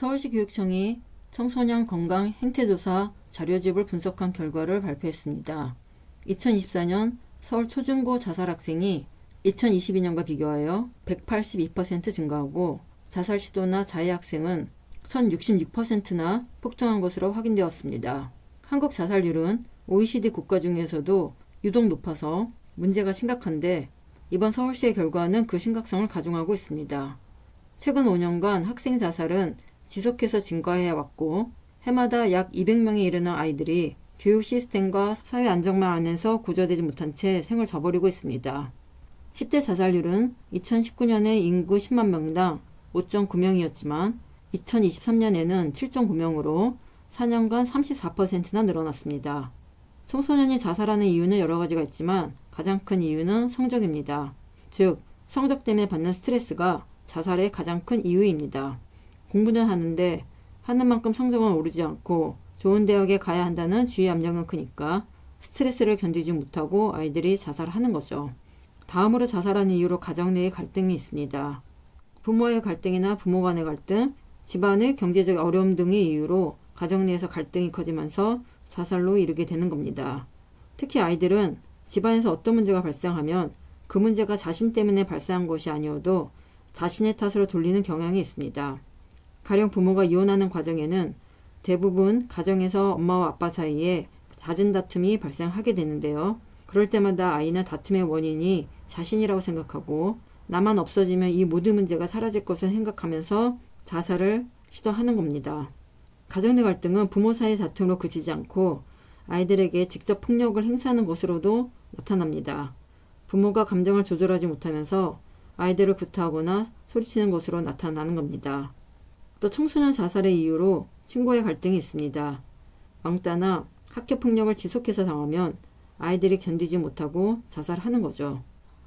서울시 교육청이 청소년 건강 행태조사 자료집을 분석한 결과를 발표했습니다. 2024년 서울 초중고 자살 학생이 2022년과 비교하여 182% 증가하고 자살 시도나 자해 학생은 1066%나 폭등한 것으로 확인되었습니다. 한국 자살률은 OECD 국가 중에서도 유독 높아서 문제가 심각한데 이번 서울시의 결과는 그 심각성을 가중하고 있습니다. 최근 5년간 학생 자살은 지속해서 증가해왔고 해마다 약 200명에 이르는 아이들이 교육 시스템과 사회 안정망 안에서 구조되지 못한 채 생을 저버리고 있습니다. 10대 자살률은 2019년에 인구 10만 명당 5.9명이었지만 2023년에는 7.9명으로 4년간 34%나 늘어났습니다. 청소년이 자살하는 이유는 여러 가지가 있지만 가장 큰 이유는 성적입니다. 즉, 성적 때문에 받는 스트레스가 자살의 가장 큰 이유입니다. 공부는 하는데 하는 만큼 성적은 오르지 않고 좋은 대학에 가야 한다는 주위 압력은 크니까 스트레스를 견디지 못하고 아이들이 자살하는 거죠. 다음으로 자살하는 이유로 가정 내의 갈등이 있습니다. 부모의 갈등이나 부모 간의 갈등, 집안의 경제적 어려움 등의 이유로 가정 내에서 갈등이 커지면서 자살로 이르게 되는 겁니다. 특히 아이들은 집안에서 어떤 문제가 발생하면 그 문제가 자신 때문에 발생한 것이 아니어도 자신의 탓으로 돌리는 경향이 있습니다. 가령 부모가 이혼하는 과정에는 대부분 가정에서 엄마와 아빠 사이에 잦은 다툼이 발생하게 되는데요. 그럴 때마다 아이는 다툼의 원인이 자신이라고 생각하고 나만 없어지면 이 모든 문제가 사라질 것을 생각하면서 자살을 시도하는 겁니다. 가정 내 갈등은 부모 사이 다툼으로 그치지 않고 아이들에게 직접 폭력을 행사하는 것으로도 나타납니다. 부모가 감정을 조절하지 못하면서 아이들을 구타하거나 소리치는 것으로 나타나는 겁니다. 또 청소년 자살의 이유로 친구와의 갈등이 있습니다. 왕따나 학교폭력을 지속해서 당하면 아이들이 견디지 못하고 자살하는 거죠.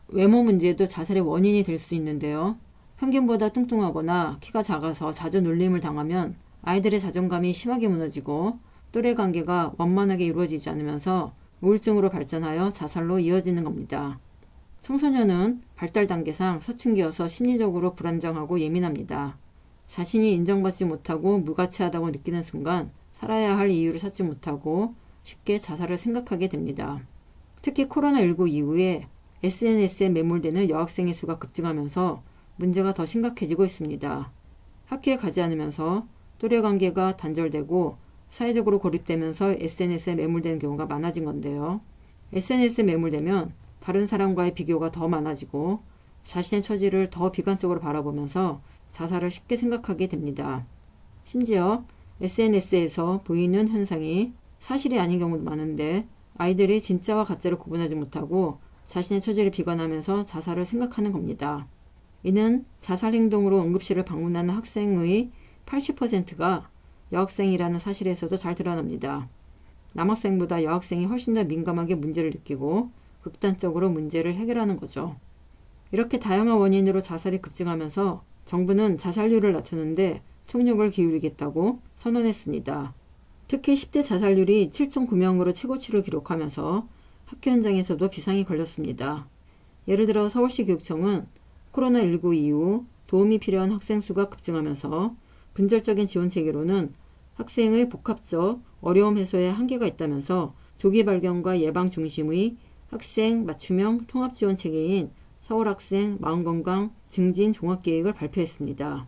외모 문제도 자살의 원인이 될 수 있는데요. 평균보다 뚱뚱하거나 키가 작아서 자주 놀림을 당하면 아이들의 자존감이 심하게 무너지고 또래 관계가 원만하게 이루어지지 않으면서 우울증으로 발전하여 자살로 이어지는 겁니다. 청소년은 발달 단계상 사춘기여서 심리적으로 불안정하고 예민합니다. 자신이 인정받지 못하고 무가치하다고 느끼는 순간 살아야 할 이유를 찾지 못하고 쉽게 자살을 생각하게 됩니다. 특히 코로나19 이후에 SNS에 매몰되는 여학생의 수가 급증하면서 문제가 더 심각해지고 있습니다. 학교에 가지 않으면서 또래 관계가 단절되고 사회적으로 고립되면서 SNS에 매몰되는 경우가 많아진 건데요. SNS에 매몰되면 다른 사람과의 비교가 더 많아지고 자신의 처지를 더 비관적으로 바라보면서 자살을 쉽게 생각하게 됩니다. 심지어 SNS에서 보이는 현상이 사실이 아닌 경우도 많은데 아이들이 진짜와 가짜를 구분하지 못하고 자신의 처지를 비관하면서 자살을 생각하는 겁니다. 이는 자살 행동으로 응급실을 방문하는 학생의 80%가 여학생이라는 사실에서도 잘 드러납니다. 남학생보다 여학생이 훨씬 더 민감하게 문제를 느끼고 극단적으로 문제를 해결하는 거죠. 이렇게 다양한 원인으로 자살이 급증하면서 정부는 자살률을 낮추는데 총력을 기울이겠다고 선언했습니다. 특히 10대 자살률이 7.9명으로 최고치를 기록하면서 학교 현장에서도 비상이 걸렸습니다. 예를 들어 서울시 교육청은 코로나19 이후 도움이 필요한 학생 수가 급증하면서 분절적인 지원 체계로는 학생의 복합적 어려움 해소에 한계가 있다면서 조기 발견과 예방 중심의 학생 맞춤형 통합 지원 체계인 서울학생 마음건강 증진 종합계획을 발표했습니다.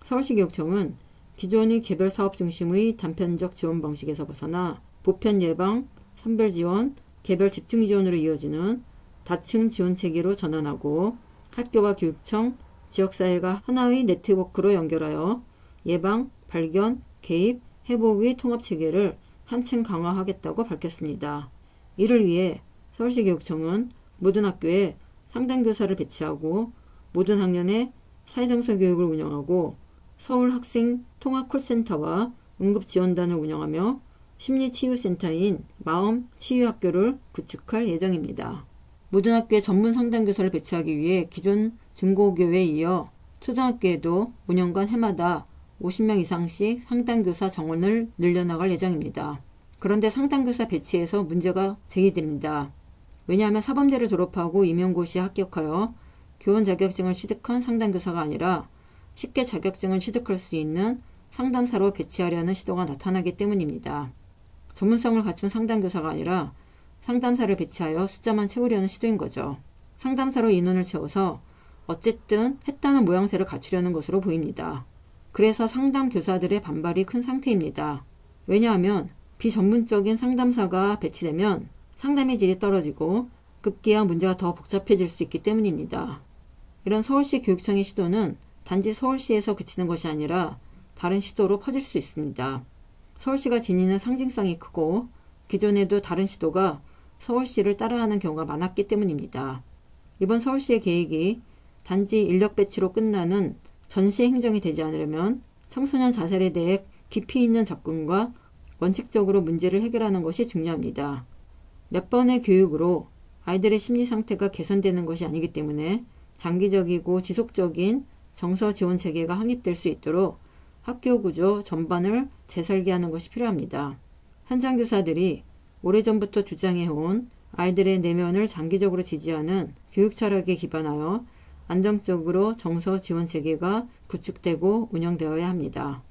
서울시 교육청은 기존의 개별 사업 중심의 단편적 지원 방식에서 벗어나 보편 예방, 선별 지원, 개별 집중 지원으로 이어지는 다층 지원 체계로 전환하고 학교와 교육청, 지역사회가 하나의 네트워크로 연결하여 예방, 발견, 개입, 회복의 통합체계를 한층 강화하겠다고 밝혔습니다. 이를 위해 서울시 교육청은 모든 학교에 상담교사를 배치하고 모든 학년에 사회정서 교육을 운영하고 서울 학생 통합 콜센터와 응급지원단을 운영하며 심리치유센터인 마음치유학교를 구축할 예정입니다. 모든 학교에 전문 상담교사를 배치하기 위해 기존 중고교회에 이어 초등학교에도 5년간 해마다 50명 이상씩 상담교사 정원을 늘려나갈 예정입니다. 그런데 상담교사 배치에서 문제가 제기됩니다. 왜냐하면 사범대를 졸업하고 임용고시에 합격하여 교원 자격증을 취득한 상담교사가 아니라 쉽게 자격증을 취득할 수 있는 상담사로 배치하려는 시도가 나타나기 때문입니다. 전문성을 갖춘 상담교사가 아니라 상담사를 배치하여 숫자만 채우려는 시도인 거죠. 상담사로 인원을 채워서 어쨌든 했다는 모양새를 갖추려는 것으로 보입니다. 그래서 상담교사들의 반발이 큰 상태입니다. 왜냐하면 비전문적인 상담사가 배치되면 상담의 질이 떨어지고 급기야 문제가 더 복잡해질 수 있기 때문입니다. 이런 서울시 교육청의 시도는 단지 서울시에서 그치는 것이 아니라 다른 시도로 퍼질 수 있습니다. 서울시가 지니는 상징성이 크고 기존에도 다른 시도가 서울시를 따라하는 경우가 많았기 때문입니다. 이번 서울시의 계획이 단지 인력 배치로 끝나는 전시 행정이 되지 않으려면 청소년 자살에 대해 깊이 있는 접근과 원칙적으로 문제를 해결하는 것이 중요합니다. 몇 번의 교육으로 아이들의 심리 상태가 개선되는 것이 아니기 때문에 장기적이고 지속적인 정서 지원 체계가 확립될 수 있도록 학교 구조 전반을 재설계하는 것이 필요합니다. 현장 교사들이 오래전부터 주장해온 아이들의 내면을 장기적으로 지지하는 교육 철학에 기반하여 안정적으로 정서 지원 체계가 구축되고 운영되어야 합니다.